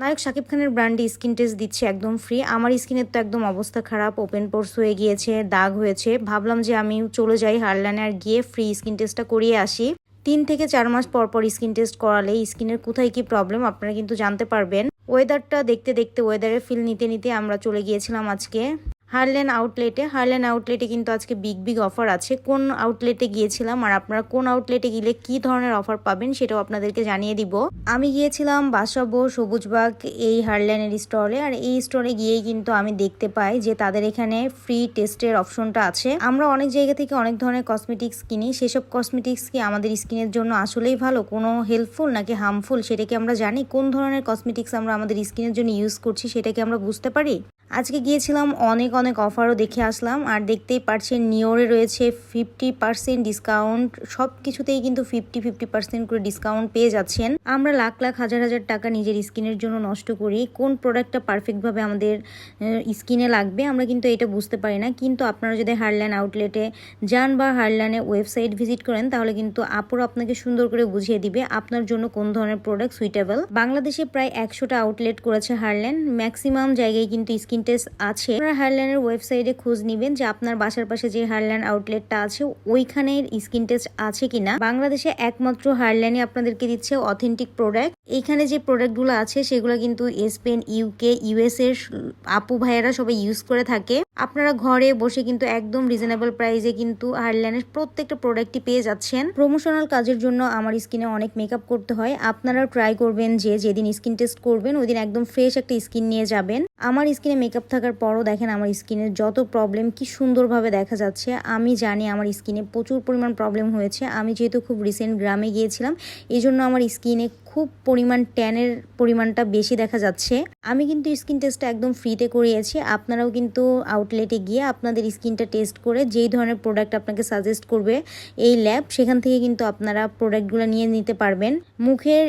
নায়ক শাকিব খানের ব্র্যান্ডে skin test দিচ্ছে একদম ফ্রি। আমার স্কিনের তো একদম অবস্থা খারাপ, ওপেন পোর্স হয়ে গিয়েছে, দাগ হয়েছে। ভাবলাম যে আমি চলে যাই হারল্যানে আর গিয়ে ফ্রি স্কিন টেস্টটা করিয়ে আসি। 3 থেকে 4 মাস পর পর স্কিন টেস্ট করালে স্কিনের কোথায় কি প্রবলেম আপনারা কিন্তু জানতে পারবেন। ওয়েদারটা দেখতে দেখতে, ওয়েদারের ফিল নিতে নিতে আমরা চলে গিয়েছিলাম আজকে হারল্যান আউটলেটে কিন্তু আজকে বিগ বিগ অফার আছে। কোন আউটলেটে গিয়েছিলাম আর আপনারা কোন আউটলেটে গেলে কি ধরনের অফার পাবেন সেটাও আপনাদেরকে জানিয়ে দিব। আমি গিয়েছিলাম বাসাবো সবুজবাগ এই হারল্যানের স্টলে। আর এই স্টলে গিয়েই কিন্তু আমি দেখতে পাই যে তাদের এখানে ফ্রি টেস্টের অপশনটা আছে। আমরা অনেক জায়গা থেকে অনেক ধরনের কসমেটিক্স কিনি, সেসব কসমেটিক্স কি আমাদের স্কিনের জন্য আসলেই ভালো, কোনো হেল্পফুল নাকি হার্মফুল সেটা কি আমরা জানি? কোন ধরনের কসমেটিক্স আমরা আমাদের স্কিনের জন্য ইউজ করছি সেটা কি আমরা বুঝতে পারি? আজকে গিয়েছিলাম, অনেক অনেক অফারও দেখে আসলাম। আর দেখতেই পারছেন নিওরে রয়েছে 50% ডিসকাউন্ট। সব কিছুতেই কিন্তু 50% করে ডিসকাউন্ট পেয়ে যাচ্ছেন। আমরা লাখ লাখ হাজার হাজার টাকা নিজের স্কিনের জন্য নষ্ট করি, কোন প্রোডাক্টটা পারফেক্টভাবে আমাদের স্কিনে লাগবে আমরা কিন্তু এটা বুঝতে পারি না। কিন্তু আপনারা যদি হারল্যান আউটলেটে যান বা হারল্যানে ওয়েবসাইট ভিজিট করেন তাহলে কিন্তু আপুরা আপনাকে সুন্দর করে বুঝিয়ে দিবে আপনার জন্য কোন ধরনের প্রোডাক্ট সুইটেবল। বাংলাদেশে প্রায় 100টা আউটলেট করেছে হারল্যান, ম্যাক্সিমাম জায়গায় কিন্তু স্কিন টেস্ট আছে। আপনারা হারল্যানের ওয়েবসাইটে খোঁজ নিবেন যে আপনার বাসার পাশে যে হারল্যান আউটলেটটা আছে ওইখানে স্কিন টেস্ট আছে কিনা। বাংলাদেশে একমাত্র হারল্যানই আপনাদেরকে দিচ্ছে অথেন্টিক প্রোডাক্ট। এইখানে যে প্রোডাক্টগুলো আছে সেগুলো কিন্তু স্পেন, ইউকে, ইউএস এর আপু ভাইয়েরা সবাই ইউজ করে থাকে। আপনারা ঘরে বসে কিন্তু একদম রিজনেবল প্রাইসে কিন্তু হারল্যানের প্রত্যেকটা প্রোডাক্টই পেয়ে যাচ্ছেন। প্রমোশনাল কাজের জন্য আমার স্কিনে অনেক মেকআপ করতে হয়, আপনারাও ট্রাই করবেন যে যেদিন স্কিন টেস্ট করবেন ওই দিন একদম ফ্রেশ একটা স্কিন নিয়ে যাবেন। আমার স্কিনে মেকআপ থাকার পরও দেখেন আমার স্কিনের যত প্রবলেম কি সুন্দরভাবে দেখা যাচ্ছে। আমি জানি আমার স্কিনে প্রচুর পরিমাণ প্রবলেম হয়েছে। আমি যেহেতু খুব রিসেন্ট গ্রামে গিয়েছিলাম এই জন্য আমার স্কিনে খুব পরিমাণ ট্যানের পরিমাণটা বেশি দেখা যাচ্ছে। আমি কিন্তু স্কিন টেস্টটা একদম ফ্রিতে করিয়েছি। আপনারাও কিন্তু আউটলেটে গিয়ে আপনাদের স্কিনটা টেস্ট করে যেই ধরনের প্রোডাক্ট আপনাকে সাজেস্ট করবে এই ল্যাব, সেখান থেকে কিন্তু আপনারা প্রোডাক্টগুলো নিয়ে নিতে পারবেন। মুখের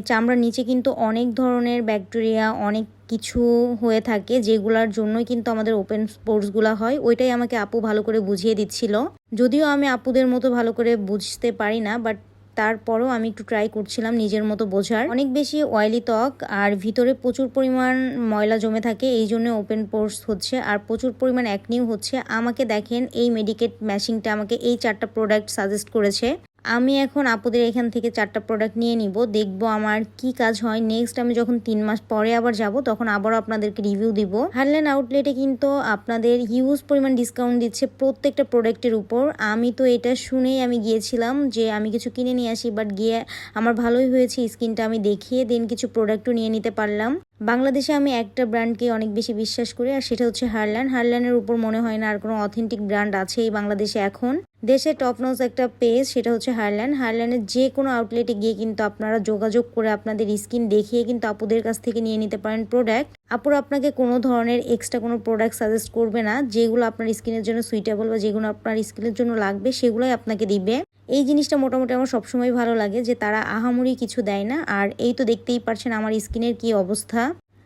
চামড়ার নিচে কিন্তু অনেক ধরনের ব্যাকটেরিয়া, অনেক কিছু হয়ে থাকে যেগুলোর জন্যই কিন্তু আমাদের ওপেন পোর্সগুলো হয়। ওইটাই আমাকে আপু ভালো করে বুঝিয়ে দিচ্ছিল। যদিও আমি আপুদের মতো ভালো করে বুঝতে পারি না, বাট তারপরও আমি একটু ট্রাই করছিলাম নিজের মতো বোঝার। অনেক বেশি অয়েলি ত্বক আর ভিতরে প্রচুর পরিমাণ ময়লা জমে থাকে, এই জন্য ওপেন পোর্স হচ্ছে আর প্রচুর পরিমাণ অ্যাকনিও হচ্ছে। আমাকে দেখেন এই মেডিকেট ম্যাশিংটা আমাকে এই 4টা প্রোডাক্ট সাজেস্ট করেছে। আমি এখন আপুদের এখান থেকে 4টা প্রোডাক্ট নিয়ে নিব, দেখবো আমার কি কাজ হয়। নেক্সট আমি যখন 3 মাস পরে আবার যাব তখন আবারও আপনাদেরকে রিভিউ দিব। হারল্যান আউটলেটে কিন্তু আপনাদের হিউজ পরিমাণ ডিসকাউন্ট দিচ্ছে প্রত্যেকটা প্রোডাক্টের উপর। আমি তো এটা শুনেই আমি গিয়েছিলাম যে আমি কিছু কিনে নিয়ে আসি, বাট গিয়ে আমার ভালোই হয়েছে। স্কিনটা আমি দেখিয়ে দেন কিছু প্রোডাক্টও নিয়ে নিতে পারলাম। বাংলাদেশে আমি একটা ব্র্যান্ডকে অনেক বেশি বিশ্বাস করি আর সেটা হচ্ছে হারল্যান। হারল্যানের উপর মনে হয় না আর কোনো অথেন্টিক ব্র্যান্ড আছে এই বাংলাদেশে এখন। দেশে টপ নচ একটা পেজ সেটা হচ্ছে হারল্যান। হারল্যানের যে কোনো আউটলেটে গিয়ে কিন্তু আপনারা যোগাযোগ করে আপনাদের স্কিন দেখিয়ে কিন্তু আপুদের কাছ থেকে নিয়ে নিতে পারেন প্রোডাক্ট। আপুরা আপনাকে কোনো ধরনের এক্সট্রা কোনো প্রোডাক্ট সাজেস্ট করবে না, যেগুলো আপনার স্কিনের জন্য সুইটেবল বা যেগুলো আপনার স্কিনের জন্য লাগবে সেগুলোই আপনাকে দিবে। এই জিনিসটা মোটামুটি আমার সবসময় ভালো লাগে যে তারা আহামরি কিছু দেয় না। আর এই তো দেখতেই পারছেন আমার স্কিনের কি অবস্থা।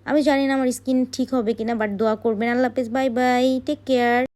আমি জানি না আমার স্কিন ঠিক হবে কিনা, বাট দোয়া করবেন। আল্লাহ হাফেজ, বাই বাই, টেক কেয়ার।